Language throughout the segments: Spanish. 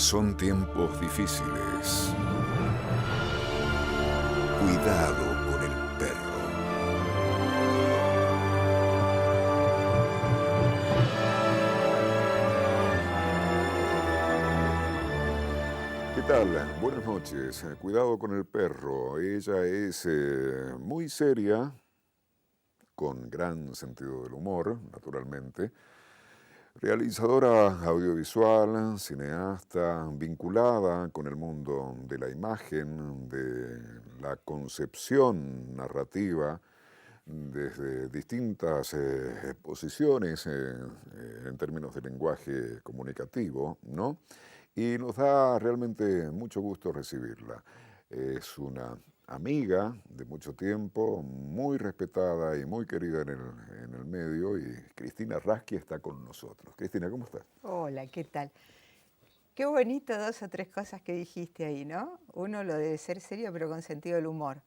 Son tiempos difíciles. Cuidado con el perro. ¿Qué tal? Buenas noches. Cuidado con el perro. Ella es muy seria, con gran sentido del humor, naturalmente. Realizadora audiovisual, cineasta, vinculada con el mundo de la imagen, de la concepción narrativa, desde distintas posiciones en términos de lenguaje comunicativo, ¿no? Y nos da realmente mucho gusto recibirla. Es una amiga de mucho tiempo, muy respetada y muy querida en el medio, y Cristina Raschi está con nosotros. Cristina, ¿cómo estás? Hola, ¿qué tal? Qué bonito 2 o 3 cosas que dijiste ahí, ¿no? Uno, lo de ser serio pero con sentido del humor.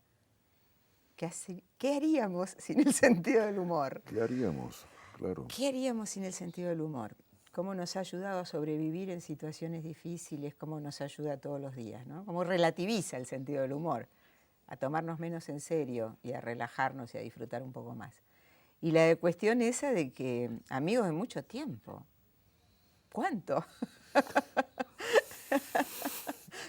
¿Qué haríamos sin el sentido del humor? ¿Qué haríamos? Claro. ¿Qué haríamos sin el sentido del humor? ¿Cómo nos ha ayudado a sobrevivir en situaciones difíciles? ¿Cómo nos ayuda todos los días, ¿no? ¿Cómo relativiza el sentido del humor? A tomarnos menos en serio y a relajarnos y a disfrutar un poco más. Y la cuestión esa de que amigos de mucho tiempo. ¿Cuánto?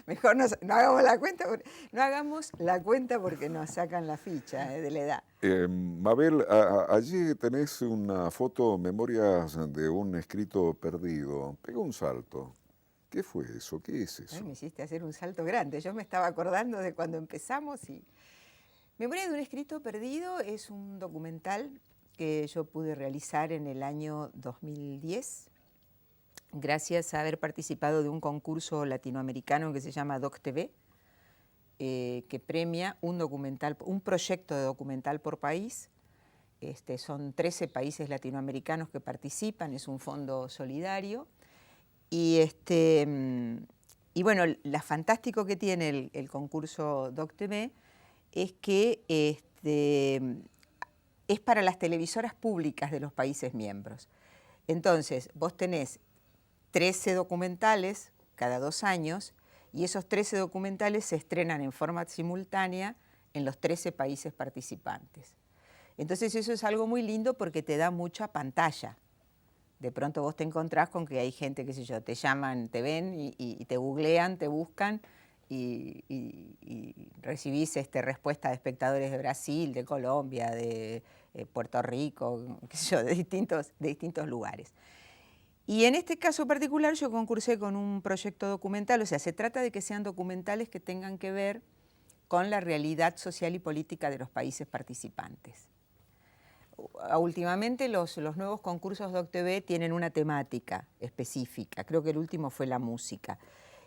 Mejor no hagamos la cuenta, no hagamos la cuenta porque nos sacan la ficha de la edad. Mabel, allí tenés una foto, memorias de un escrito perdido. Pega un salto. ¿Qué fue eso? ¿Qué es eso? Ay, me hiciste hacer un salto grande. Yo me estaba acordando de cuando empezamos y... Memoria de un escrito perdido es un documental que yo pude realizar en el año 2010, gracias a haber participado de un concurso latinoamericano que se llama DocTV, que premia un documental, un proyecto de documental por país. Son 13 países latinoamericanos que participan, es un fondo solidario. Y bueno, lo fantástico que tiene el concurso DocTV es que es para las televisoras públicas de los países miembros. Entonces, vos tenés 13 documentales cada 2 años y esos 13 documentales se estrenan en forma simultánea en los 13 países participantes. Entonces eso es algo muy lindo porque te da mucha pantalla. De pronto vos te encontrás con que hay gente, qué sé yo, te llaman, te ven y te googlean, te buscan y recibís respuesta de espectadores de Brasil, de Colombia, de Puerto Rico, qué sé yo, de distintos lugares. Y en este caso particular yo concursé con un proyecto documental, o sea, se trata de que sean documentales que tengan que ver con la realidad social y política de los países participantes. Últimamente los nuevos concursos DocTV tienen una temática específica, creo que el último fue la música.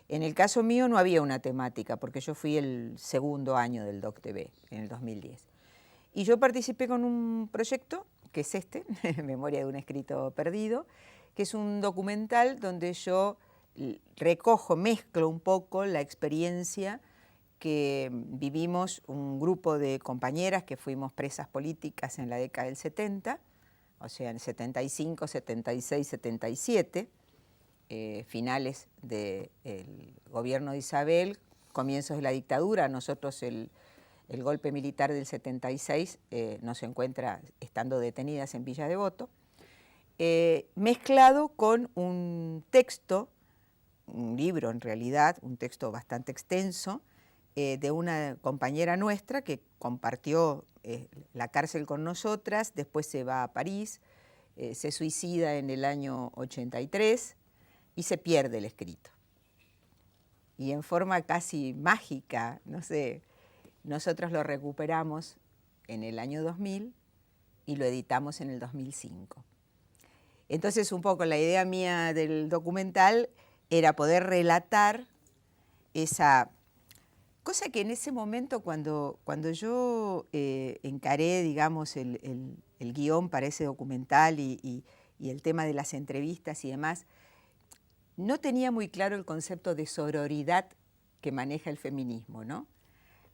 En el caso mío no había una temática, porque yo fui el segundo año del DocTV, en el 2010. Y yo participé con un proyecto, que es Memoria de un escrito perdido, que es un documental donde yo recojo, mezclo un poco la experiencia que vivimos un grupo de compañeras que fuimos presas políticas en la década del 70, o sea, en 75, 76, 77, finales del gobierno de Isabel, comienzos de la dictadura. Nosotros el golpe militar del 76 nos encuentra estando detenidas en Villa Devoto, mezclado con un texto, un libro en realidad, un texto bastante extenso, de una compañera nuestra que compartió la cárcel con nosotras, después se va a París, se suicida en el año 83 y se pierde el escrito. Y en forma casi mágica, no sé, nosotros lo recuperamos en el año 2000 y lo editamos en el 2005. Entonces, un poco la idea mía del documental era poder relatar esa cosa que en ese momento, cuando yo encaré, digamos, el guión para ese documental y el tema de las entrevistas y demás, no tenía muy claro el concepto de sororidad que maneja el feminismo, ¿no?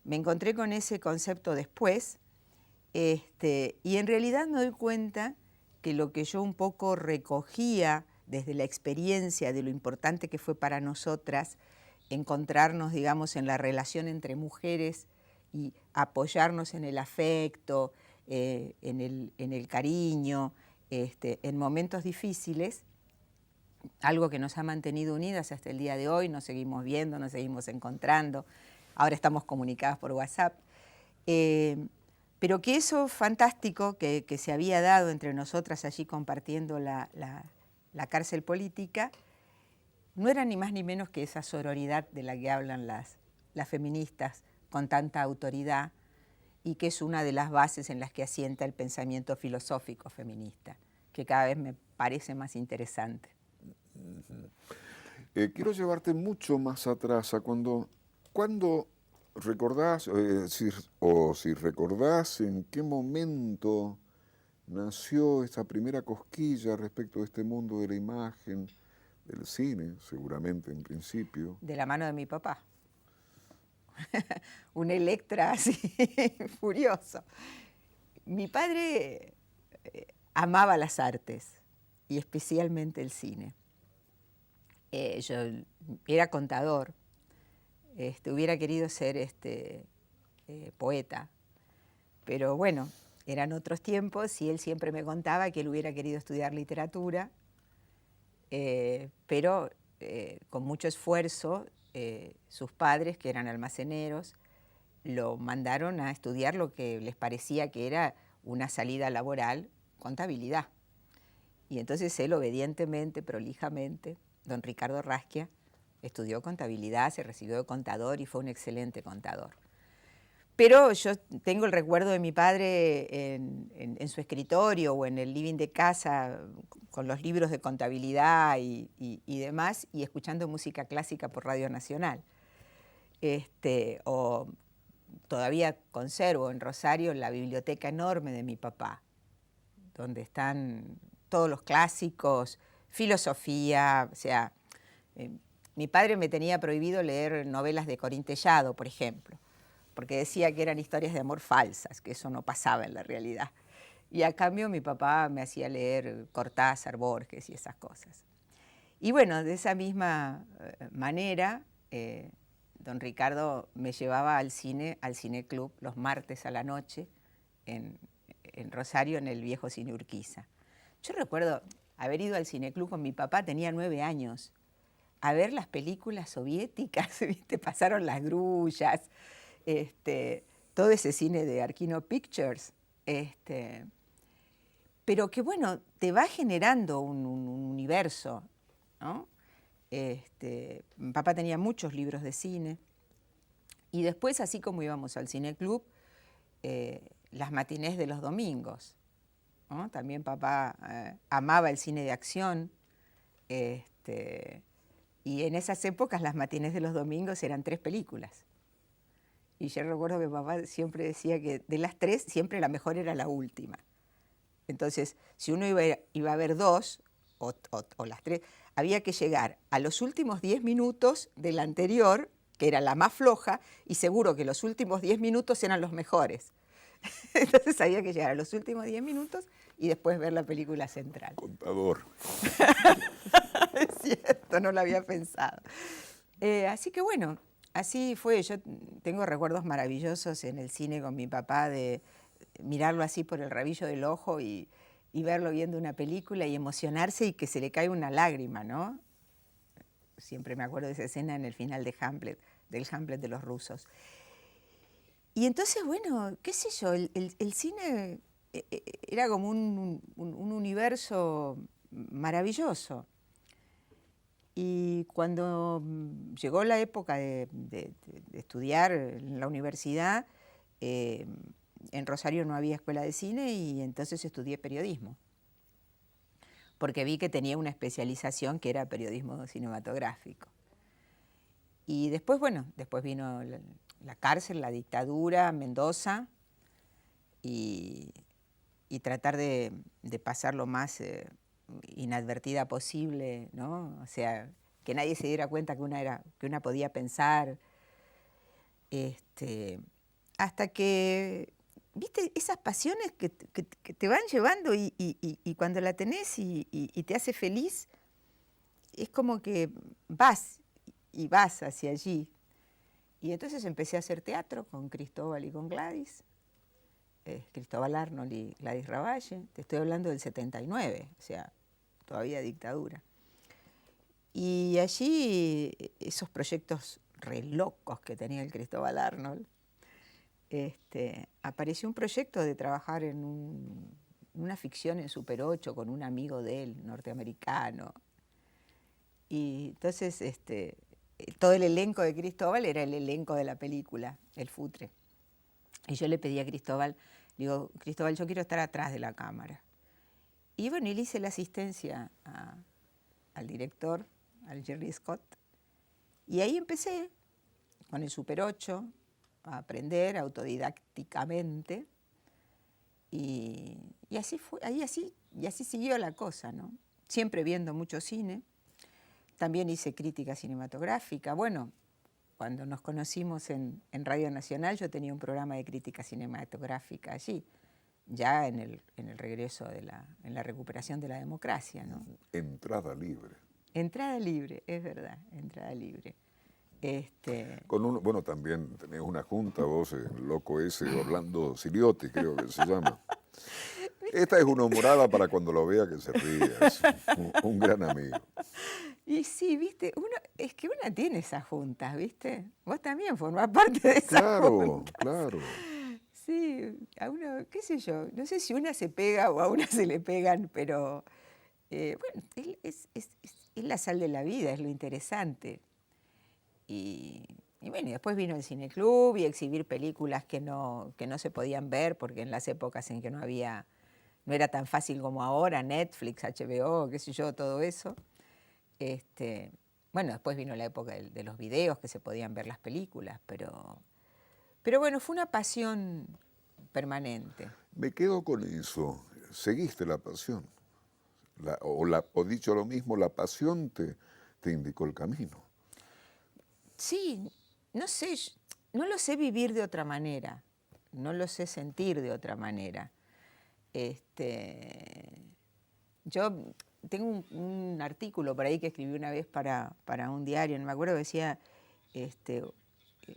Me encontré con ese concepto después, y en realidad me doy cuenta que lo que yo un poco recogía desde la experiencia de lo importante que fue para nosotras encontrarnos, digamos, en la relación entre mujeres y apoyarnos en el afecto, en el cariño, en momentos difíciles, algo que nos ha mantenido unidas hasta el día de hoy. Nos seguimos viendo, nos seguimos encontrando, ahora estamos comunicadas por WhatsApp. Pero que eso fantástico que se había dado entre nosotras allí compartiendo la cárcel política, no era ni más ni menos que esa sororidad de la que hablan las feministas con tanta autoridad y que es una de las bases en las que asienta el pensamiento filosófico feminista, que cada vez me parece más interesante. Quiero llevarte mucho más atrás, a cuando recordás, si recordás en qué momento nació esta primera cosquilla respecto de este mundo de la imagen, del cine, seguramente en principio. De la mano de mi papá. Un Electra así, furioso. Mi padre amaba las artes y especialmente el cine. Yo era contador, hubiera querido ser poeta, pero bueno, eran otros tiempos y él siempre me contaba que él hubiera querido estudiar literatura, pero con mucho esfuerzo sus padres, que eran almaceneros, lo mandaron a estudiar lo que les parecía que era una salida laboral, contabilidad. Y entonces él obedientemente, prolijamente, don Ricardo Rasquia, estudió contabilidad, se recibió de contador y fue un excelente contador. Pero yo tengo el recuerdo de mi padre en su escritorio o en el living de casa con los libros de contabilidad y demás, y escuchando música clásica por Radio Nacional. O todavía conservo en Rosario la biblioteca enorme de mi papá, donde están todos los clásicos, filosofía, o sea, mi padre me tenía prohibido leer novelas de Corín Tellado, por ejemplo, porque decía que eran historias de amor falsas, que eso no pasaba en la realidad. Y a cambio mi papá me hacía leer Cortázar, Borges y esas cosas. Y bueno, de esa misma manera, don Ricardo me llevaba al cineclub, los martes a la noche, en Rosario, en el viejo Cine Urquiza. Yo recuerdo haber ido al cineclub con mi papá, tenía 9 años, a ver las películas soviéticas, ¿viste? Pasaron Las Grullas, todo ese cine de Arkino Pictures, pero que bueno, te va generando un universo, ¿no? Mi papá tenía muchos libros de cine y después, así como íbamos al cineclub, las matinés de los domingos, ¿no? También papá amaba el cine de acción, y en esas épocas las matinés de los domingos eran 3 películas. Y yo recuerdo que papá siempre decía que de las 3 siempre la mejor era la última. Entonces, si uno iba a ver 2 o las 3, había que llegar a los últimos 10 minutos de la anterior, que era la más floja, y seguro que los últimos 10 minutos eran los mejores. Entonces había que llegar a los últimos 10 minutos y después ver la película central. Contador. Es cierto, no lo había pensado. Así que bueno, así fue. Yo tengo recuerdos maravillosos en el cine con mi papá de mirarlo así por el rabillo del ojo y verlo viendo una película y emocionarse y que se le cae una lágrima, ¿no? Siempre me acuerdo de esa escena en el final de Hamlet, del Hamlet de los rusos. Y entonces, bueno, qué sé yo, el cine era como un universo maravilloso. Y cuando llegó la época de estudiar en la universidad, en Rosario no había escuela de cine y entonces estudié periodismo, porque vi que tenía una especialización que era periodismo cinematográfico. Y después, bueno, después vino la cárcel, la dictadura, Mendoza, y tratar de pasar lo más inadvertida posible, ¿no? O sea, que nadie se diera cuenta que una podía pensar, hasta que, ¿viste? Esas pasiones que te van llevando y cuando la tenés y te hace feliz, es como que vas y vas hacia allí. Y entonces empecé a hacer teatro con Cristóbal y con Gladys, Cristóbal Arnold y Gladys Ravalle. Te estoy hablando del 79, o sea, todavía dictadura. Y allí esos proyectos re locos que tenía el Cristóbal Arnold, apareció un proyecto de trabajar en una ficción en Super 8 con un amigo de él, norteamericano. Y entonces todo el elenco de Cristóbal era el elenco de la película, El Futre. Y yo le pedí a Cristóbal, digo, Cristóbal, yo quiero estar atrás de la cámara. Y bueno, y le hice la asistencia al director, al Jerry Scott. Y ahí empecé con el Super 8 a aprender autodidácticamente. Y así fue, y así siguió la cosa, ¿no? Siempre viendo mucho cine. También hice crítica cinematográfica. Bueno, cuando nos conocimos en Radio Nacional, yo tenía un programa de crítica cinematográfica allí, ya en el regreso, en la recuperación de la democracia, ¿no? Entrada libre. Entrada libre, es verdad, entrada libre. Bueno, también tenés una junta, vos, el loco ese, Orlando Siliotti, creo que se llama. Esta es una humorada para cuando lo vea que se ríe, es un gran amigo. Y sí, viste, es que una tiene esas juntas, ¿viste? Vos también formás parte de esas juntas. Claro. Sí, a uno, qué sé yo, no sé si una se pega o a una se le pegan, pero bueno, es la sal de la vida, es lo interesante. Y bueno, y después vino el cineclub y exhibir películas que no se podían ver, porque en las épocas en que no era tan fácil como ahora, Netflix, HBO, qué sé yo, todo eso. Bueno, después vino la época de los videos, que se podían ver las películas, pero bueno, fue una pasión permanente. Me quedo con eso. Seguiste la pasión. O dicho lo mismo, la pasión te indicó el camino. Sí, no sé, no lo sé vivir de otra manera, no lo sé sentir de otra manera. Yo tengo un artículo por ahí que escribí una vez para un diario, no me acuerdo, decía,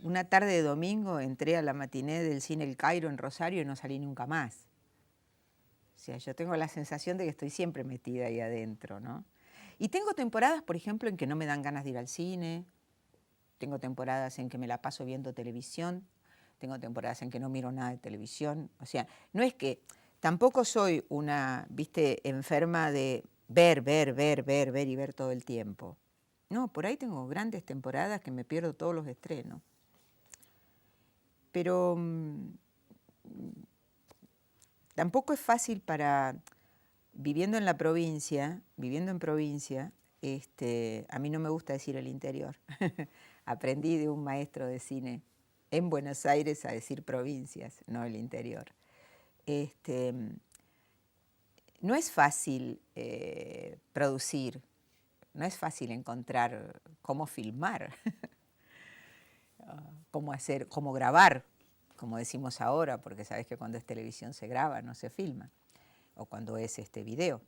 una tarde de domingo entré a la matiné del cine El Cairo en Rosario y no salí nunca más. O sea, yo tengo la sensación de que estoy siempre metida ahí adentro, ¿no? Y tengo temporadas, por ejemplo, en que no me dan ganas de ir al cine, tengo temporadas en que me la paso viendo televisión, tengo temporadas en que no miro nada de televisión. O sea, no es que tampoco soy una, viste, enferma de ver y ver todo el tiempo. No, por ahí tengo grandes temporadas que me pierdo todos los estrenos. Pero tampoco es fácil viviendo en provincia, a mí no me gusta decir el interior. Aprendí de un maestro de cine en Buenos Aires a decir provincias, no el interior. No es fácil producir, no es fácil encontrar cómo filmar, cómo grabar, como decimos ahora, porque sabes que cuando es televisión se graba, no se filma, o cuando es video,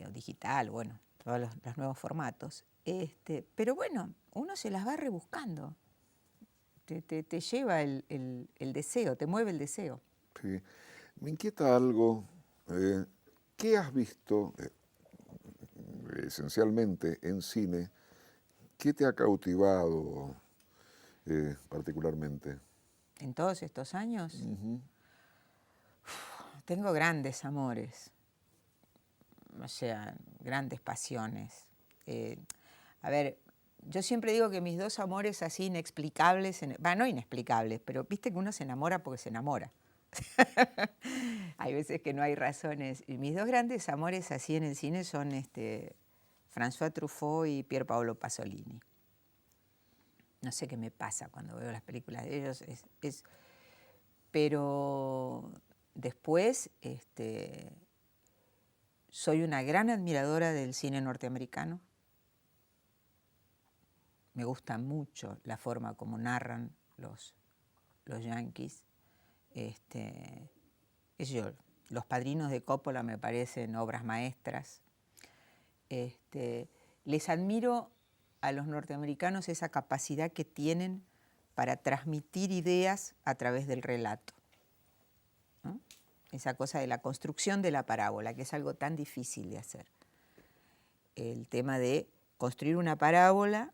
o digital, bueno, todos los nuevos formatos. Pero bueno, uno se las va rebuscando, te lleva el deseo, te mueve el deseo. Sí. Me inquieta algo. ¿Qué has visto esencialmente en cine? ¿Qué te ha cautivado particularmente? En todos estos años, tengo grandes amores, o sea, grandes pasiones. A ver, yo siempre digo que mis dos amores así inexplicables, no inexplicables, pero viste que uno se enamora porque se enamora. Hay veces que no hay razones. Y mis dos grandes amores así en el cine son François Truffaut y Pier Paolo Pasolini. No sé qué me pasa cuando veo las películas de ellos, pero después soy una gran admiradora del cine norteamericano. Me gusta mucho la forma como narran los yanquis. Los Padrinos de Coppola me parecen obras maestras. les admiro a los norteamericanos esa capacidad que tienen para transmitir ideas a través del relato, ¿no? Esa cosa de la construcción de la parábola, que es algo tan difícil de hacer. El tema de construir una parábola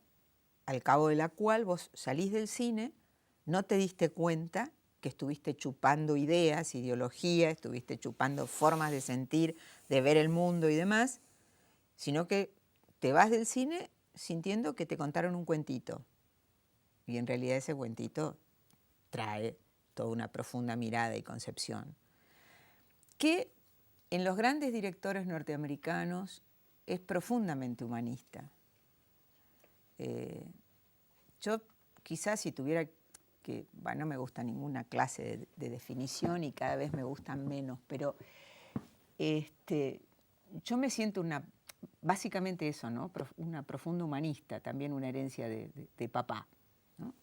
al cabo de la cual vos salís del cine, no te diste cuenta que estuviste chupando ideas, ideología, estuviste chupando formas de sentir, de ver el mundo y demás, sino que te vas del cine sintiendo que te contaron un cuentito. Y en realidad ese cuentito trae toda una profunda mirada y concepción. Que en los grandes directores norteamericanos es profundamente humanista. Yo quizás si tuviera que, bueno, no me gusta ninguna clase de definición y cada vez me gustan menos, pero yo me siento básicamente eso, ¿no? Una profunda humanista, también una herencia de papá, ¿no?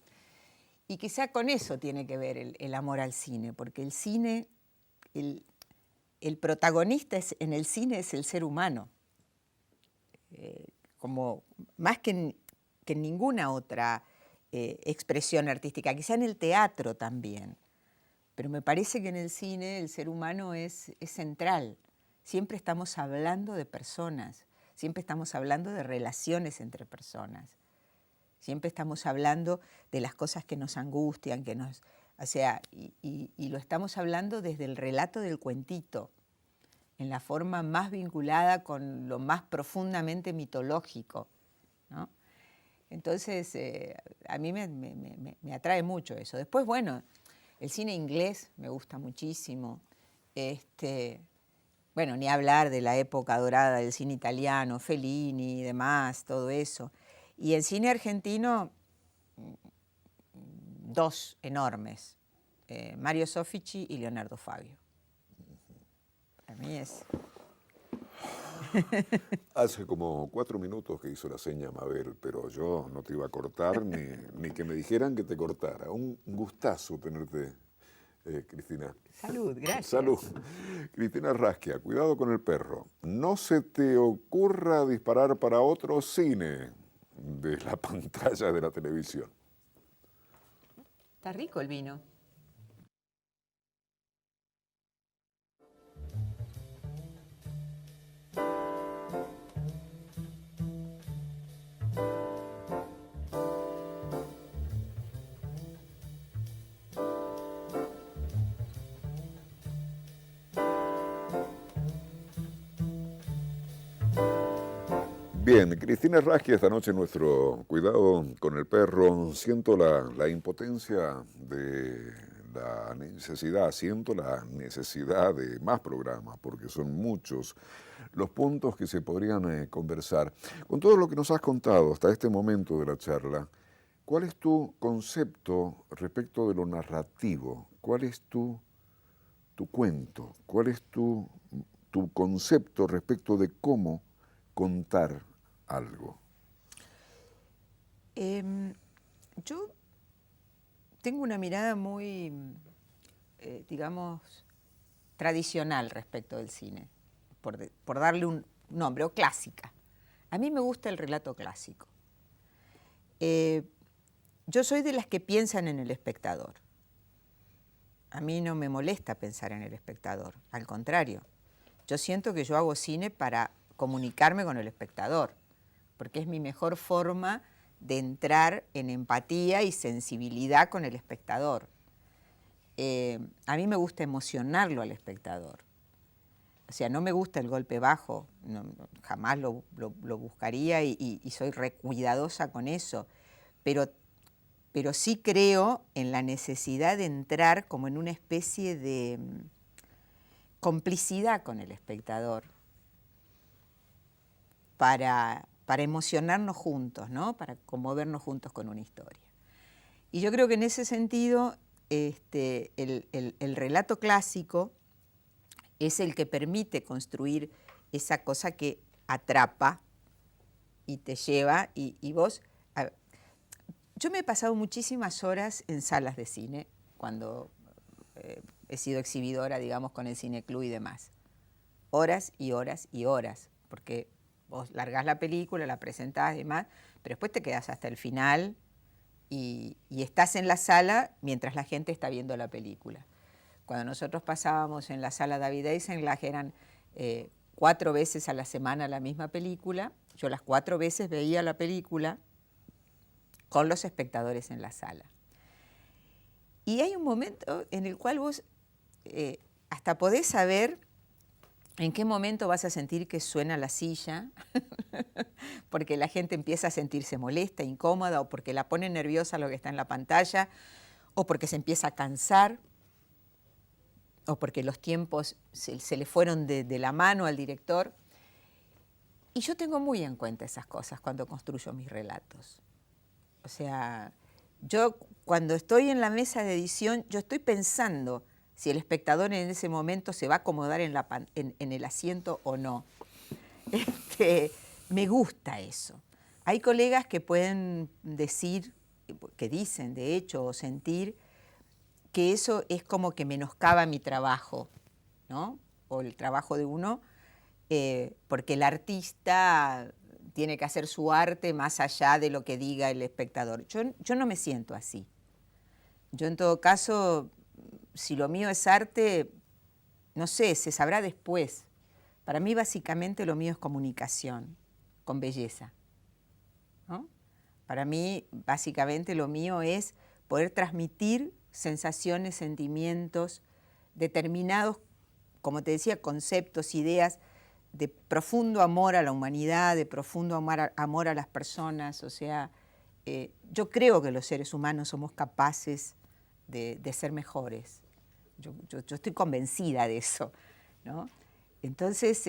Y quizá con eso tiene que ver el amor al cine, porque el cine, el protagonista en el cine es el ser humano, como más que en ninguna otra expresión artística, quizá en el teatro también, pero me parece que en el cine el ser humano es central. Siempre estamos hablando de personas, siempre estamos hablando de relaciones entre personas, siempre estamos hablando de las cosas que nos angustian, y lo estamos hablando desde el relato del cuentito, en la forma más vinculada con lo más profundamente mitológico, ¿no? Entonces, a mí me atrae mucho eso. Después, bueno, el cine inglés me gusta muchísimo. Bueno, ni hablar de la época dorada del cine italiano, Fellini y demás, todo eso. Y el cine argentino, dos enormes, Mario Soffici y Leonardo Fabio. Para mí es... Hace como 4 minutos que hizo la seña Mabel, pero yo no te iba a cortar ni que me dijeran que te cortara. Un gustazo tenerte, Cristina. Salud, gracias. Salud. Cristina Rasquia, cuidado con el perro. No se te ocurra disparar para otro cine de la pantalla de la televisión. Está rico el vino. Bien, Cristina Rasquia, esta noche nuestro cuidado con el perro. Siento la impotencia de la necesidad, siento la necesidad de más programas, porque son muchos los puntos que se podrían conversar. Con todo lo que nos has contado hasta este momento de la charla, ¿cuál es tu concepto respecto de lo narrativo? ¿Cuál es tu cuento? ¿Cuál es tu concepto respecto de cómo contar algo? Yo tengo una mirada muy, digamos, tradicional respecto del cine, por darle un nombre, o clásica. A mí me gusta el relato clásico. Yo soy de las que piensan en el espectador. A mí no me molesta pensar en el espectador, al contrario. Yo siento que yo hago cine para comunicarme con el espectador, porque es mi mejor forma de entrar en empatía y sensibilidad con el espectador. A mí me gusta emocionarlo al espectador. O sea, no me gusta el golpe bajo, jamás lo buscaría y soy recuidadosa con eso, pero sí creo en la necesidad de entrar como en una especie de complicidad con el espectador para emocionarnos juntos, ¿no? Para conmovernos juntos con una historia. Y yo creo que en ese sentido el relato clásico es el que permite construir esa cosa que atrapa y te lleva y vos... Yo me he pasado muchísimas horas en salas de cine cuando he sido exhibidora, digamos, con el Cineclub y demás. Horas y horas y horas, porque Vos largás la película, la presentás y demás, pero después te quedás hasta el final y estás en la sala mientras la gente está viendo la película. Cuando nosotros pasábamos en la sala David Eisenlach eran 4 veces a la semana la misma película. Yo las 4 veces veía la película con los espectadores en la sala. Y hay un momento en el cual vos hasta podés saber en qué momento vas a sentir que suena la silla, porque la gente empieza a sentirse molesta, incómoda, o porque la pone nerviosa lo que está en la pantalla, o porque se empieza a cansar, o porque los tiempos se le fueron de la mano al director. Y yo tengo muy en cuenta esas cosas cuando construyo mis relatos. O sea, yo cuando estoy en la mesa de edición, yo estoy pensando si el espectador en ese momento se va a acomodar en el asiento o no. Me gusta eso. Hay colegas que pueden decir, que dicen de hecho, o sentir que eso es como que menoscaba mi trabajo, ¿no? O el trabajo de uno, porque el artista tiene que hacer su arte más allá de lo que diga el espectador. Yo no me siento así. Yo en todo caso, si lo mío es arte, no sé, se sabrá después. Para mí básicamente lo mío es comunicación, con belleza, ¿no? Para mí básicamente lo mío es poder transmitir sensaciones, sentimientos, determinados, como te decía, conceptos, ideas de profundo amor a la humanidad, de profundo amor a las personas. O sea, yo creo que los seres humanos somos capaces de ser mejores. Yo estoy convencida de eso, ¿no? Entonces,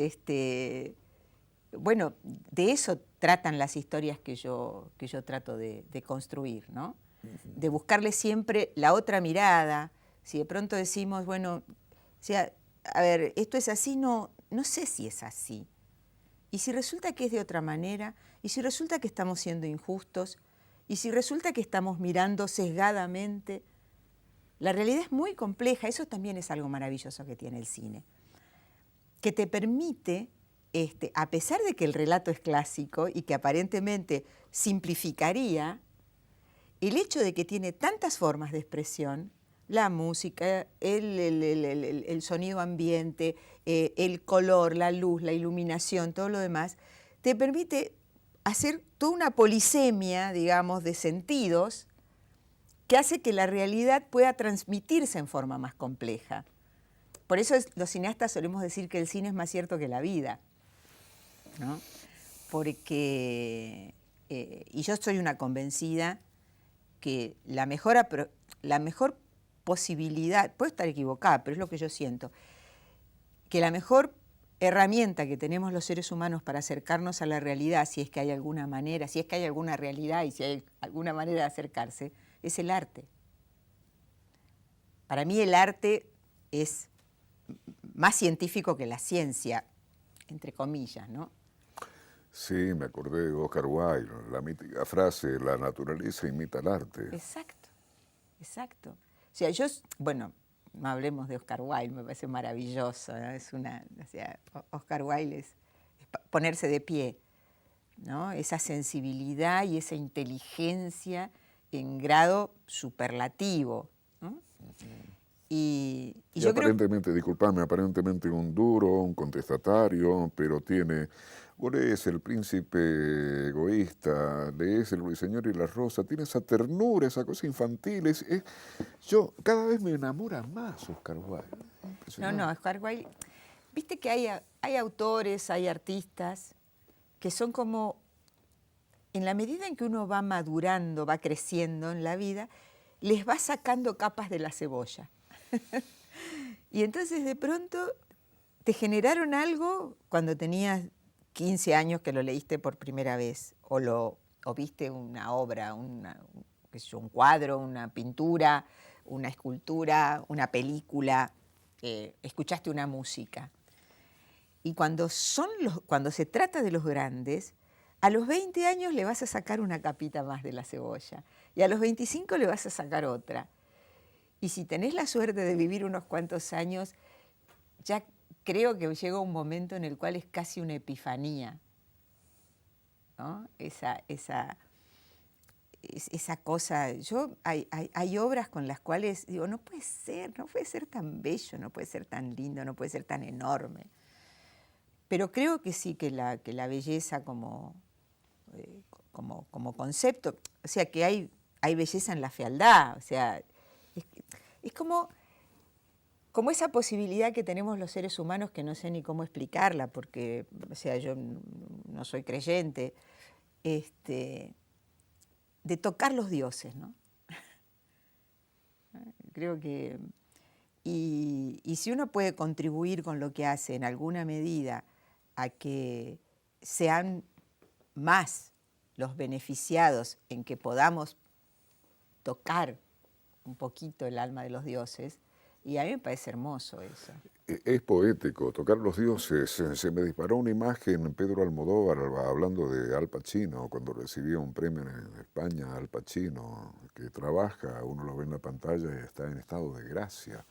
bueno, de eso tratan las historias que yo trato de construir, ¿no? De buscarle siempre la otra mirada. Si de pronto decimos, bueno, o sea, a ver, esto es así, no sé si es así. Y si resulta que es de otra manera, y si resulta que estamos siendo injustos, y si resulta que estamos mirando sesgadamente, la realidad es muy compleja. Eso también es algo maravilloso que tiene el cine, que te permite, a pesar de que el relato es clásico y que aparentemente simplificaría, el hecho de que tiene tantas formas de expresión, la música, el sonido ambiente, el color, la luz, la iluminación, todo lo demás, te permite hacer toda una polisemia, digamos, de sentidos que hace que la realidad pueda transmitirse en forma más compleja. Por eso los cineastas solemos decir que el cine es más cierto que la vida, ¿no? Porque, y yo soy una convencida que la mejor posibilidad, puedo estar equivocada, pero es lo que yo siento, que la mejor herramienta que tenemos los seres humanos para acercarnos a la realidad, si es que hay alguna manera, si es que hay alguna realidad y si hay alguna manera de acercarse, es el arte. Para mí el arte es más científico que la ciencia, entre comillas, ¿no? Sí, me acordé de Oscar Wilde, la mítica frase, la naturaleza imita al arte. Exacto, exacto. O sea, bueno, no hablemos de Oscar Wilde, me parece maravilloso, ¿no? O sea, Oscar Wilde es ponerse de pie, ¿no? Esa sensibilidad y esa inteligencia en grado superlativo, ¿no? Y yo aparentemente, disculpame, aparentemente un duro, un contestatario, pero tiene, vos lees El Príncipe Egoísta, lees El Ruiseñor y la Rosa, tiene esa ternura, esa cosa infantil. Yo cada vez me enamora más Oscar Wilde. No, Oscar Wilde, viste que hay autores, hay artistas que son como, en la medida en que uno va madurando, va creciendo en la vida, les va sacando capas de la cebolla. Y entonces de pronto te generaron algo cuando tenías 15 años que lo leíste por primera vez, o viste una obra, un cuadro, una pintura, una escultura, una película, escuchaste una música. Y cuando se trata de los grandes, a los 20 años le vas a sacar una capita más de la cebolla, y a los 25 le vas a sacar otra. Y si tenés la suerte de vivir unos cuantos años, ya creo que llega un momento en el cual es casi una epifanía, ¿no? Esa cosa. Hay obras con las cuales digo, no puede ser tan bello, no puede ser tan lindo, no puede ser tan enorme. Pero creo que sí, que la belleza como concepto, o sea, que hay belleza en la fealdad, o sea, es como esa posibilidad que tenemos los seres humanos que no sé ni cómo explicarla, porque, o sea, yo no soy creyente, de tocar los dioses, ¿no? Creo que, y si uno puede contribuir con lo que hace en alguna medida a que sean más los beneficiados en que podamos tocar un poquito el alma de los dioses, y a mí me parece hermoso eso. Es poético, tocar los dioses. Se me disparó una imagen, Pedro Almodóvar, hablando de Al Pacino, cuando recibía un premio en España, Al Pacino, que trabaja, uno lo ve en la pantalla y está en estado de gracia.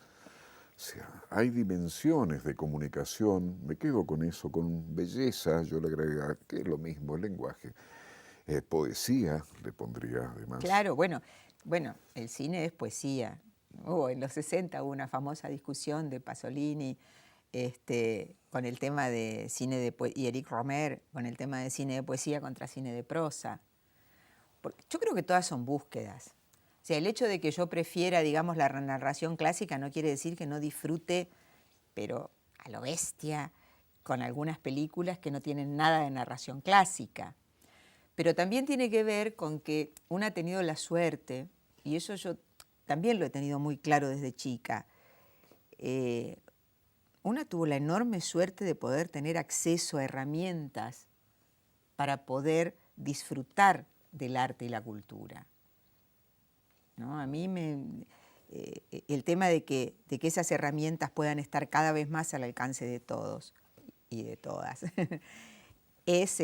O sea, hay dimensiones de comunicación, me quedo con eso, con belleza, yo le agregaría, que es lo mismo, el lenguaje. Poesía le pondría además. Claro, bueno, el cine es poesía. En los 60 hubo una famosa discusión de Pasolini con el tema de cine de y Eric Romer con el tema de cine de poesía contra cine de prosa. Porque yo creo que todas son búsquedas. O sea, el hecho de que yo prefiera, digamos, la narración clásica no quiere decir que no disfrute, pero a lo bestia, con algunas películas que no tienen nada de narración clásica. Pero también tiene que ver con que uno ha tenido la suerte, y eso yo también lo he tenido muy claro desde chica, una tuvo la enorme suerte de poder tener acceso a herramientas para poder disfrutar del arte y la cultura, ¿no? A mí el tema de que esas herramientas puedan estar cada vez más al alcance de todos y de todas es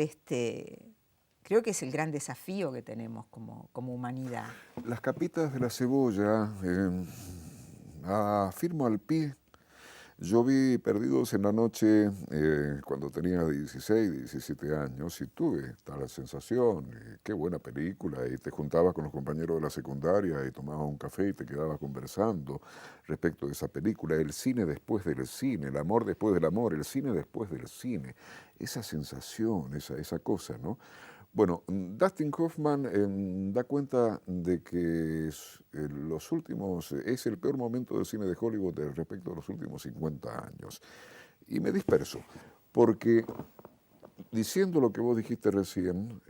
creo que es el gran desafío que tenemos como humanidad. Las capitas de la cebolla, afirmo al pie. Yo vi Perdidos en la Noche cuando tenía 16, 17 años y tuve tal sensación, qué buena película, y te juntabas con los compañeros de la secundaria y tomabas un café y te quedabas conversando respecto de esa película, el cine después del cine, el amor después del amor, el cine después del cine, esa sensación, esa cosa, ¿no? Bueno, Dustin Hoffman da cuenta de que es el peor momento del cine de Hollywood respecto a los últimos 50 años. Y me disperso, porque diciendo lo que vos dijiste recién,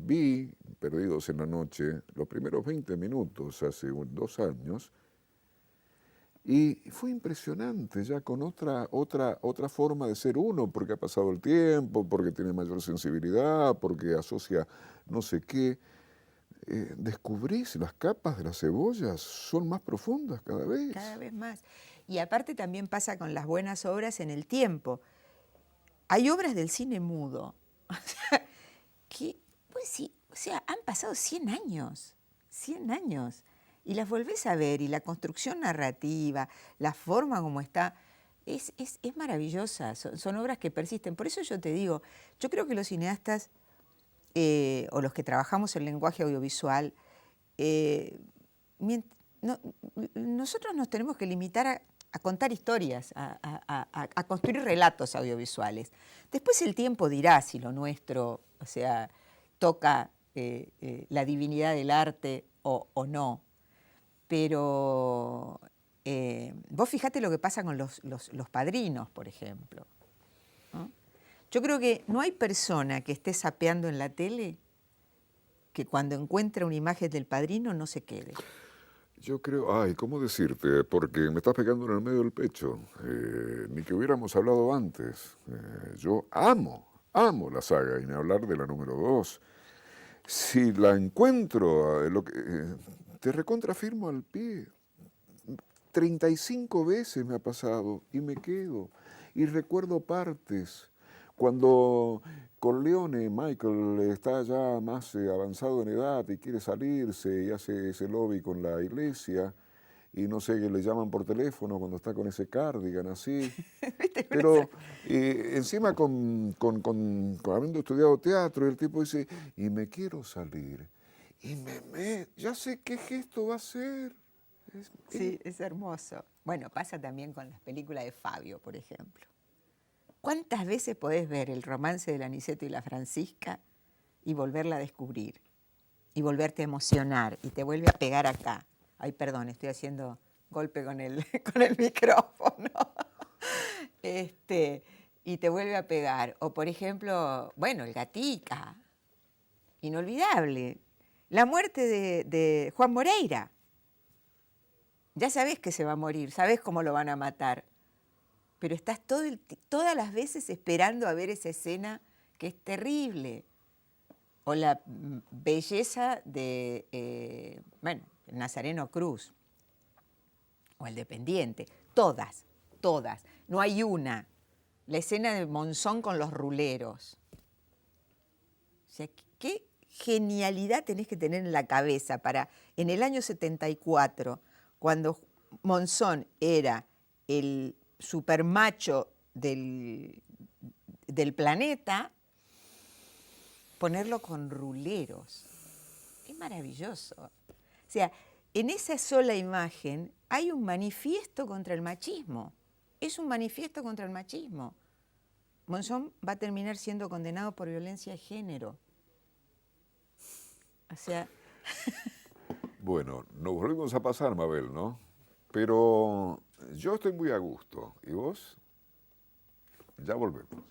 vi Perdidos en la Noche los primeros 20 minutos hace 2 años, y fue impresionante, ya con otra forma de ser uno, porque ha pasado el tiempo, porque tiene mayor sensibilidad, porque asocia no sé qué. Descubrís las capas de las cebollas, son más profundas cada vez. Cada vez más. Y aparte también pasa con las buenas obras en el tiempo. Hay obras del cine mudo, que, pues sí, o sea, han pasado 100 años, 100 años. Y las volvés a ver, y la construcción narrativa, la forma como está, es maravillosa. Son obras que persisten. Por eso yo te digo, yo creo que los cineastas, o los que trabajamos en lenguaje audiovisual, nosotros nos tenemos que limitar a contar historias, a construir relatos audiovisuales. Después el tiempo dirá si lo nuestro, o sea, toca la divinidad del arte o no. Pero vos fijate lo que pasa con los padrinos, por ejemplo, ¿no? Yo creo que no hay persona que esté zapeando en la tele que cuando encuentra una imagen del Padrino no se quede. Yo creo, ¿cómo decirte? Porque me estás pegando en el medio del pecho. Ni que hubiéramos hablado antes. Yo amo la saga, y ni hablar de la número 2. Si la encuentro, te recontrafirmo al pie. 35 veces me ha pasado y me quedo. Y recuerdo partes. Cuando Corleone, Michael, está ya más avanzado en edad y quiere salirse y hace ese lobby con la iglesia, y no sé, que le llaman por teléfono cuando está con ese cardigan así. ¿Viste? Pero encima habiendo estudiado teatro, y el tipo dice, y me quiero salir, y ya sé qué gesto va a hacer. Sí, es hermoso. Bueno, pasa también con las películas de Fabio, por ejemplo. ¿Cuántas veces podés ver el romance del Aniceto y la Francisca y volverla a descubrir? Y volverte a emocionar y te vuelve a pegar acá. Ay, perdón, estoy haciendo golpe con el, con el micrófono. Y te vuelve a pegar. O por ejemplo, bueno, el Gatica, inolvidable. La muerte de Juan Moreira. Ya sabés que se va a morir, sabés cómo lo van a matar. Pero estás todas las veces esperando a ver esa escena que es terrible. O la belleza de, bueno, el Nazareno Cruz. O el Dependiente. Todas, todas. No hay una. La escena de Monzón con los ruleros. O sea, qué genialidad tenés que tener en la cabeza para, en el año 74, cuando Monzón era el supermacho del planeta, ponerlo con ruleros. Es maravilloso. O sea, en esa sola imagen hay un manifiesto contra el machismo. Es un manifiesto contra el machismo. Monzón va a terminar siendo condenado por violencia de género. O sea... Bueno, nos volvimos a pasar, Mabel, ¿no? Pero yo estoy muy a gusto. ¿Y vos? Ya volvemos.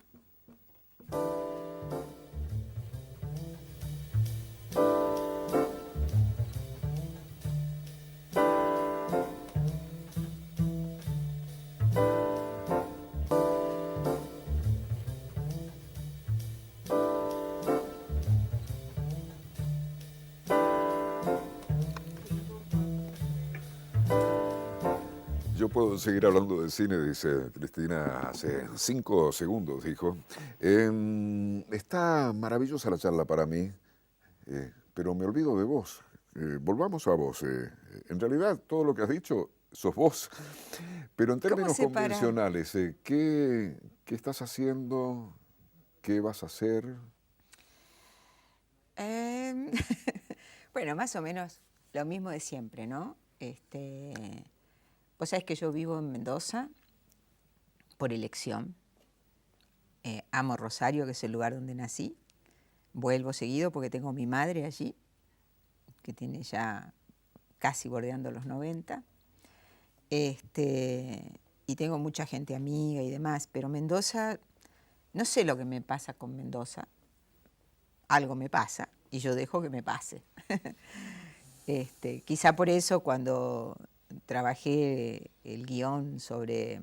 Yo puedo seguir hablando de cine, dice Cristina, hace 5 segundos, dijo. Está maravillosa la charla para mí, pero me olvido de vos. Volvamos a vos. En realidad, todo lo que has dicho, sos vos. Pero en ¿Cómo términos se para? convencionales, ¿qué estás haciendo? ¿Qué vas a hacer? Bueno, más o menos lo mismo de siempre, ¿no? Vos sabés que yo vivo en Mendoza por elección. Amo Rosario, que es el lugar donde nací. Vuelvo seguido porque tengo mi madre allí, que tiene ya casi bordeando los 90. Y tengo mucha gente amiga y demás, pero Mendoza, no sé lo que me pasa con Mendoza. Algo me pasa y yo dejo que me pase. Quizá por eso cuando trabajé el guión sobre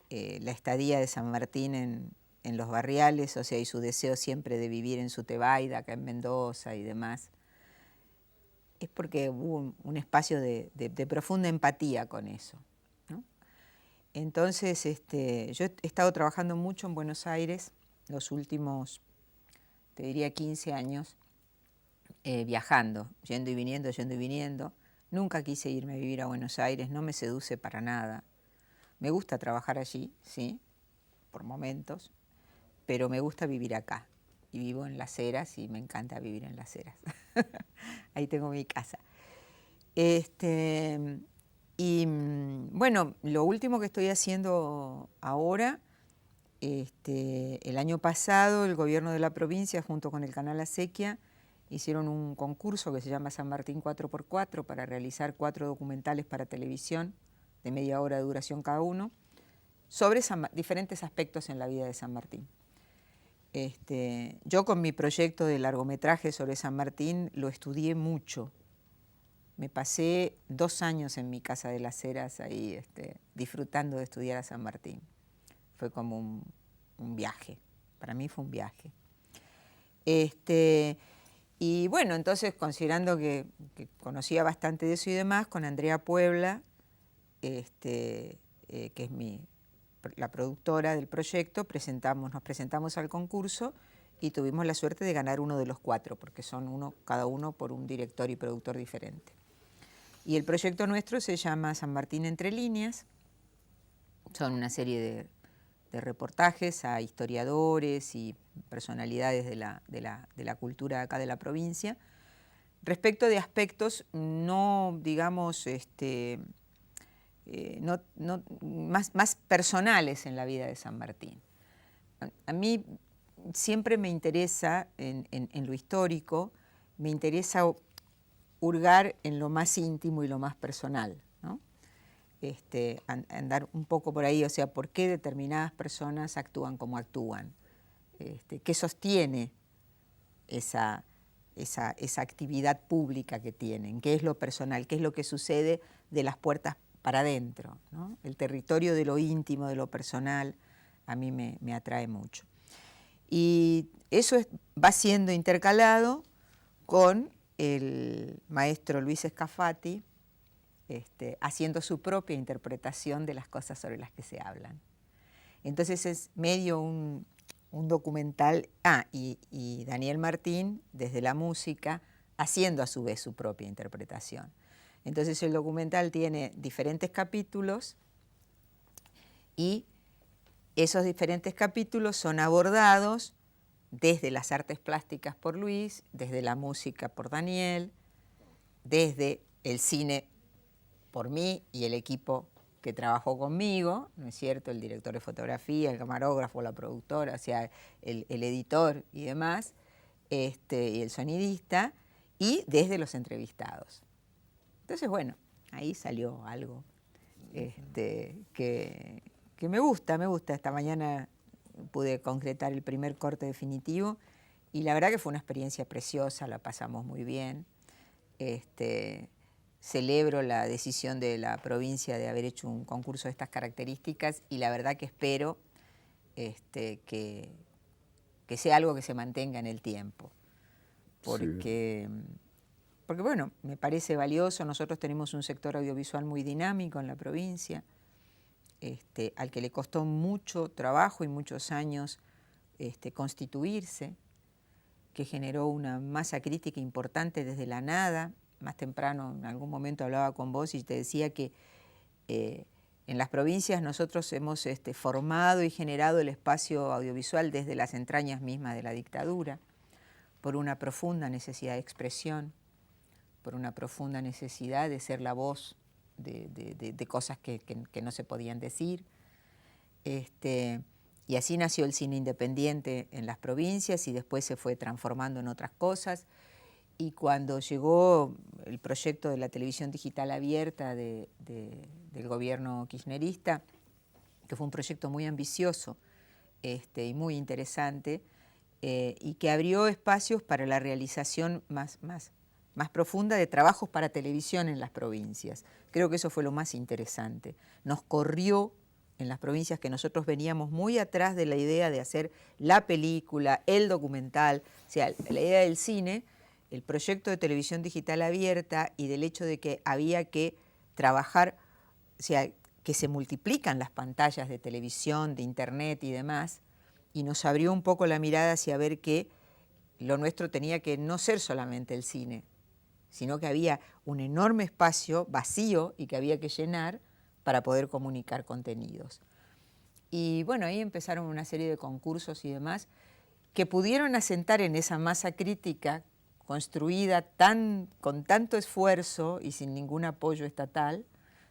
la estadía de San Martín en los barriales, o sea, y su deseo siempre de vivir en Sutebaida, acá en Mendoza y demás, es porque hubo un espacio de profunda empatía con eso, ¿no? Entonces, yo he estado trabajando mucho en Buenos Aires los últimos, te diría, 15 años, viajando, yendo y viniendo, yendo y viniendo. Nunca quise irme a vivir a Buenos Aires, no me seduce para nada. Me gusta trabajar allí, sí, por momentos, pero me gusta vivir acá. Y vivo en Las Heras y me encanta vivir en Las Heras. Ahí tengo mi casa. Bueno, lo último que estoy haciendo ahora, el año pasado el gobierno de la provincia junto con el Canal Acequia hicieron un concurso que se llama San Martín 4x4 para realizar 4 documentales para televisión de media hora de duración cada uno sobre diferentes aspectos en la vida de San Martín. Yo con mi proyecto de largometraje sobre San Martín lo estudié mucho. Me pasé 2 años en mi casa de Las Heras ahí disfrutando de estudiar a San Martín. Fue como un viaje, para mí fue un viaje. Y bueno, entonces considerando que conocía bastante de eso y demás, con Andrea Puebla, que es la productora del proyecto, nos presentamos al concurso y tuvimos la suerte de ganar uno de los 4, porque son cada uno por un director y productor diferente. Y el proyecto nuestro se llama San Martín Entre Líneas. Son una serie de reportajes a historiadores y personalidades de la cultura acá de la provincia, respecto de aspectos no, digamos, más personales en la vida de San Martín. A mí siempre me interesa, en lo histórico, me interesa hurgar en lo más íntimo y lo más personal, ¿no? Andar un poco por ahí, o sea, por qué determinadas personas actúan como actúan, qué sostiene esa actividad pública que tienen, qué es lo personal, qué es lo que sucede de las puertas para adentro, ¿no? El territorio de lo íntimo, de lo personal, a mí me atrae mucho. Y eso va siendo intercalado con el maestro Luis Scafati, haciendo su propia interpretación de las cosas sobre las que se hablan. Entonces es medio un documental, y Daniel Martín, desde la música, haciendo a su vez su propia interpretación. Entonces el documental tiene diferentes capítulos y esos diferentes capítulos son abordados desde las artes plásticas por Luis, desde la música por Daniel, desde el cine por mí y el equipo que trabajó conmigo, ¿no es cierto? El director de fotografía, el camarógrafo, la productora, o sea, el editor y demás, y el sonidista, y desde los entrevistados. Entonces, bueno, ahí salió algo que me gusta. Esta mañana pude concretar el primer corte definitivo y la verdad que fue una experiencia preciosa, la pasamos muy bien. Celebro la decisión de la provincia de haber hecho un concurso de estas características y la verdad que espero que sea algo que se mantenga en el tiempo. Porque bueno, me parece valioso. Nosotros tenemos un sector audiovisual muy dinámico en la provincia, al que le costó mucho trabajo y muchos años constituirse, que generó una masa crítica importante desde la nada. Más temprano, en algún momento hablaba con vos y te decía que en las provincias nosotros hemos formado y generado el espacio audiovisual desde las entrañas mismas de la dictadura, por una profunda necesidad de expresión, por una profunda necesidad de ser la voz de cosas que no se podían decir. Y así nació el cine independiente en las provincias y después se fue transformando en otras cosas. Y cuando llegó el proyecto de la televisión digital abierta del gobierno kirchnerista, que fue un proyecto muy ambicioso y muy interesante, y que abrió espacios para la realización más profunda de trabajos para televisión en las provincias. Creo que eso fue lo más interesante. Nos corrió en las provincias que nosotros veníamos muy atrás de la idea de hacer la película, el documental, o sea, la idea del cine, el proyecto de televisión digital abierta y del hecho de que había que trabajar, o sea, que se multiplican las pantallas de televisión, de internet y demás, y nos abrió un poco la mirada hacia ver que lo nuestro tenía que no ser solamente el cine, sino que había un enorme espacio vacío y que había que llenar para poder comunicar contenidos. Y bueno, ahí empezaron una serie de concursos y demás que pudieron asentar en esa masa crítica construida con tanto esfuerzo y sin ningún apoyo estatal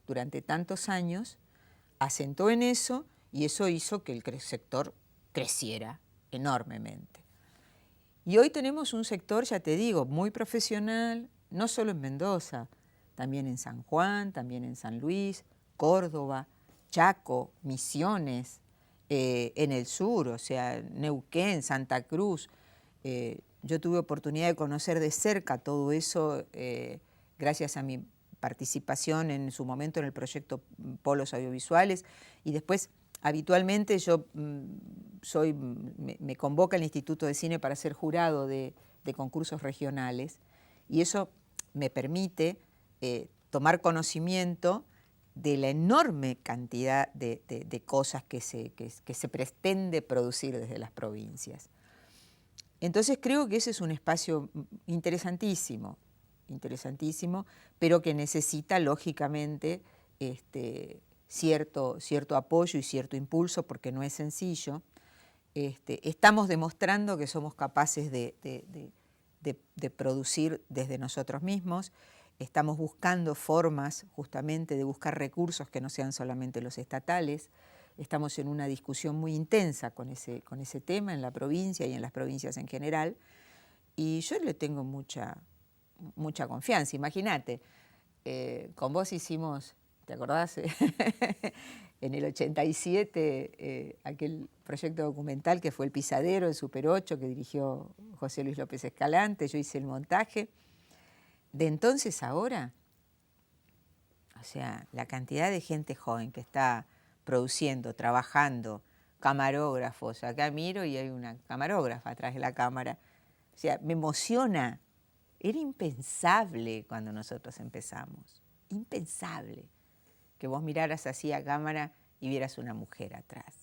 durante tantos años, asentó en eso y eso hizo que el sector creciera enormemente. Y hoy tenemos un sector, ya te digo, muy profesional, no solo en Mendoza, también en San Juan, también en San Luis, Córdoba, Chaco, Misiones, en el sur, o sea, Neuquén, Santa Cruz. Yo tuve oportunidad de conocer de cerca todo eso gracias a mi participación en su momento en el proyecto Polos Audiovisuales y después habitualmente yo me convoca el Instituto de Cine para ser jurado de concursos regionales y eso me permite tomar conocimiento de la enorme cantidad de cosas que se pretende producir desde las provincias. Entonces creo que ese es un espacio interesantísimo. interesantísimo, pero que necesita, lógicamente, cierto apoyo y cierto impulso, porque no es sencillo. Estamos demostrando que somos capaces de producir desde nosotros mismos. Estamos buscando formas justamente de buscar recursos que no sean solamente los estatales. Estamos en una discusión muy intensa con ese tema en la provincia y en las provincias en general. Y yo le tengo mucha confianza. Imagínate, con vos hicimos, ¿te acordás? En el 87, aquel proyecto documental que fue El Pisadero, el Super 8, que dirigió José Luis López Escalante, yo hice el montaje. De entonces a ahora, o sea, la cantidad de gente joven que está produciendo, trabajando, camarógrafos, acá miro y hay una camarógrafa atrás de la cámara, o sea, me emociona. Era impensable cuando nosotros empezamos, impensable que vos miraras así a cámara y vieras una mujer atrás.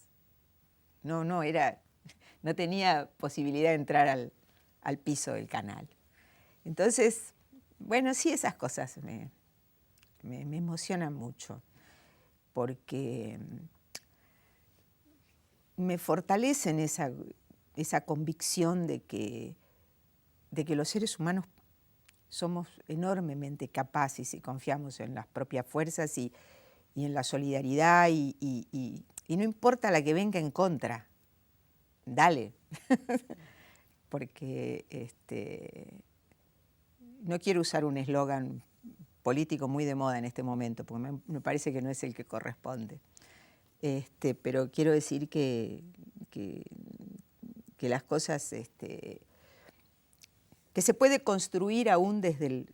No tenía posibilidad de entrar al piso del canal. Entonces, bueno, sí, esas cosas me emocionan mucho, porque me fortalecen esa convicción de que los seres humanos somos enormemente capaces y confiamos en las propias fuerzas y en la solidaridad y no importa la que venga en contra, dale. Porque no quiero usar un eslogan político muy de moda en este momento, porque me parece que no es el que corresponde. Pero quiero decir que las cosas, que se puede construir aún desde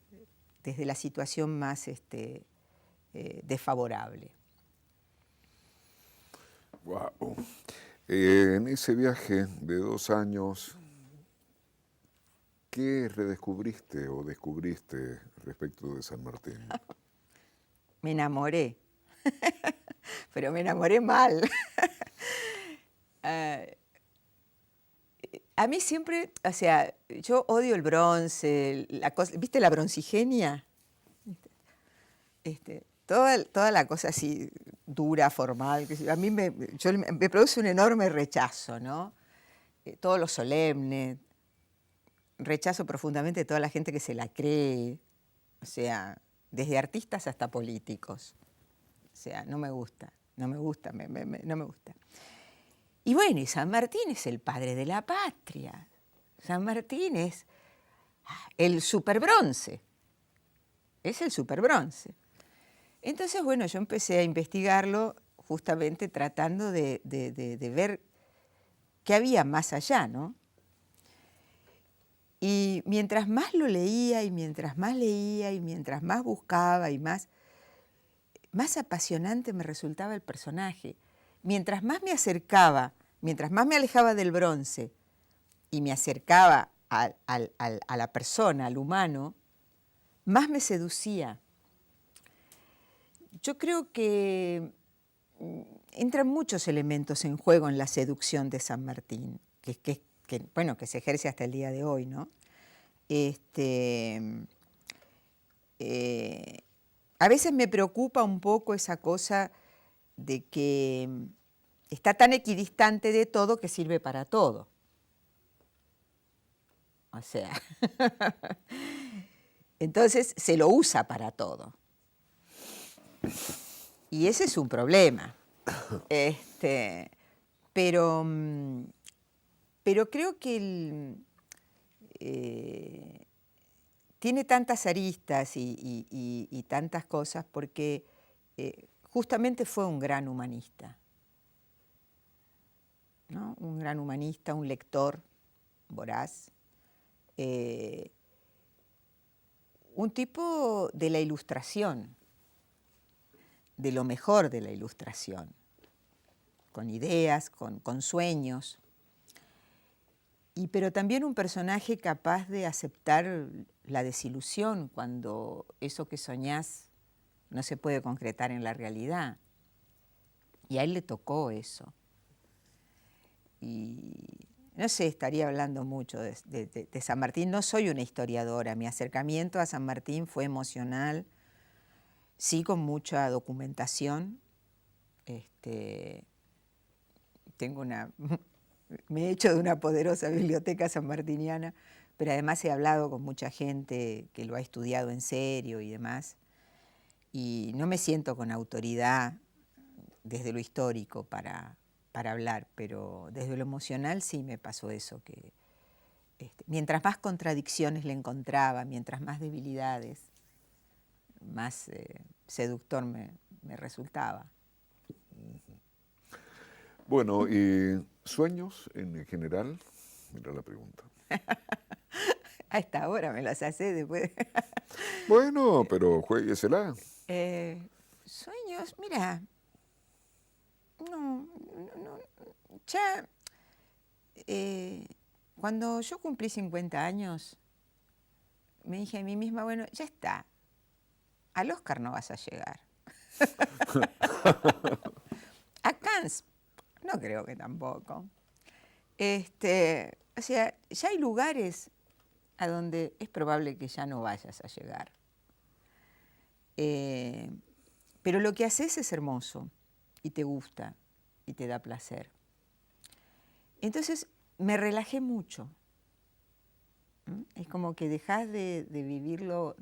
la situación más desfavorable. Wow. En ese viaje de 2 años, ¿qué redescubriste o descubriste respecto de San Martín? Me enamoré, pero me enamoré mal. A mí siempre, o sea, yo odio el bronce, ¿viste la broncigenia? Toda la cosa así dura, formal, que a mí me produce un enorme rechazo, ¿no? Todo lo solemne, rechazo profundamente toda la gente que se la cree, o sea, desde artistas hasta políticos. O sea, no me gusta, no me gusta. Y bueno, y San Martín es el padre de la patria. San Martín es el superbronce. Es el superbronce. Entonces, bueno, yo empecé a investigarlo justamente tratando de ver qué había más allá, ¿no? Y mientras más lo leía y mientras más leía y mientras más buscaba y más apasionante me resultaba el personaje. Mientras más me acercaba, mientras más me alejaba del bronce y me acercaba a la persona, al humano, más me seducía. Yo creo que entran muchos elementos en juego en la seducción de San Martín, que se ejerce hasta el día de hoy, ¿no? A veces me preocupa un poco esa cosa de que está tan equidistante de todo que sirve para todo. O sea, entonces se lo usa para todo. Y ese es un problema. Pero creo que tiene tantas aristas y tantas cosas porque justamente fue un gran humanista, ¿no? Un gran humanista, un lector voraz, un tipo de la Ilustración, de lo mejor de la Ilustración, con ideas, con sueños, pero también un personaje capaz de aceptar la desilusión cuando eso que soñás no se puede concretar en la realidad. Y a él le tocó eso. Y no sé, estaría hablando mucho de San Martín. No soy una historiadora, mi acercamiento a San Martín fue emocional, sí, con mucha documentación. Tengo me he hecho de una poderosa biblioteca sanmartiniana, pero además he hablado con mucha gente que lo ha estudiado en serio y demás, y no me siento con autoridad desde lo histórico para hablar, pero desde lo emocional sí me pasó eso, que mientras más contradicciones le encontraba, mientras más debilidades, más seductor me resultaba. Bueno, ¿y sueños en general? Mira la pregunta. A esta hora me las hace después. Bueno, pero juéguesela. Sueños, mira, no, ya cuando yo cumplí 50 años, me dije a mí misma, bueno, ya está, al Oscar no vas a llegar. A Cannes, no creo que tampoco. O sea, ya hay lugares a donde es probable que ya no vayas a llegar. Pero lo que haces es hermoso y te gusta y te da placer. Entonces me relajé mucho. Es como que dejás de vivirlo,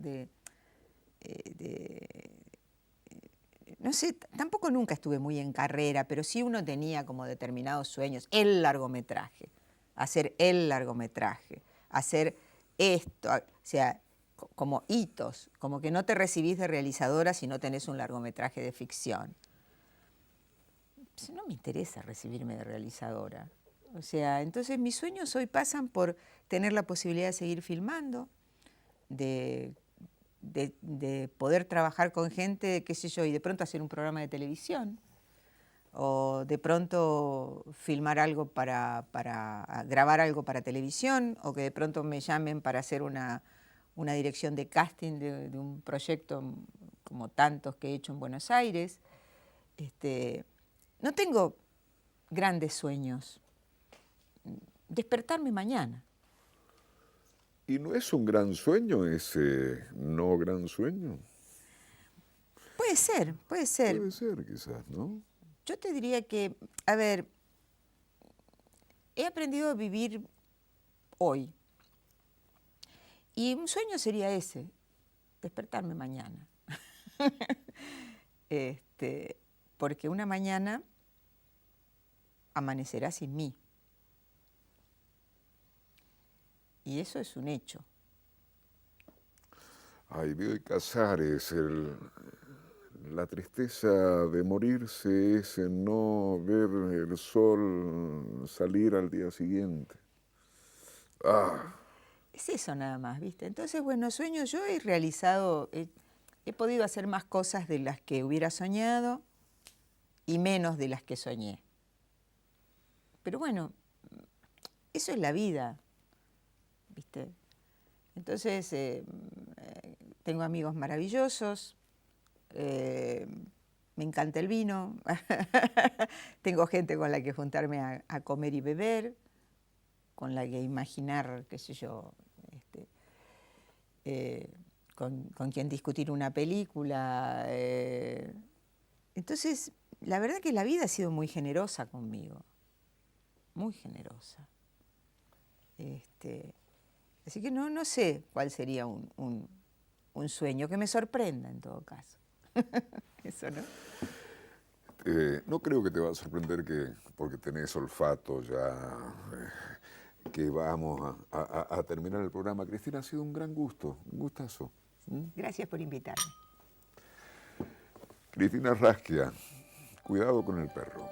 no sé, tampoco nunca estuve muy en carrera, pero sí uno tenía como determinados sueños, el largometraje, hacer el largometraje, hacer esto, o sea, como hitos, como que no te recibís de realizadora si no tenés un largometraje de ficción. Pues no me interesa recibirme de realizadora. O sea, entonces mis sueños hoy pasan por tener la posibilidad de seguir filmando, de poder trabajar con gente, qué sé yo, y de pronto hacer un programa de televisión, o de pronto filmar algo grabar algo para televisión, o que de pronto me llamen para hacer una dirección de casting de un proyecto como tantos que he hecho en Buenos Aires. No tengo grandes sueños. Despertarme mañana. ¿Y no es un gran sueño ese no gran sueño? Puede ser, puede ser. Puede ser, quizás, ¿no? Yo te diría que, a ver, he aprendido a vivir hoy. Y un sueño sería ese, despertarme mañana. Porque una mañana amanecerá sin mí. Y eso es un hecho. Ay, Bioy Casares, la tristeza de morirse es en no ver el sol salir al día siguiente. Ah. Es eso nada más, ¿viste? Entonces, bueno, sueños, yo he realizado, he podido hacer más cosas de las que hubiera soñado y menos de las que soñé. Pero bueno, eso es la vida, ¿viste? Entonces, tengo amigos maravillosos, me encanta el vino, tengo gente con la que juntarme a comer y beber, con la que imaginar, qué sé yo, con quien discutir una película. Entonces, la verdad que la vida ha sido muy generosa conmigo, muy generosa. Así que no sé cuál sería un sueño, que me sorprenda en todo caso. Eso, ¿no? No creo que te va a sorprender porque tenés olfato ya, que vamos a terminar el programa. Cristina, ha sido un gran gusto, un gustazo. Gracias por invitarme. Cristina Rasquia, cuidado con el perro.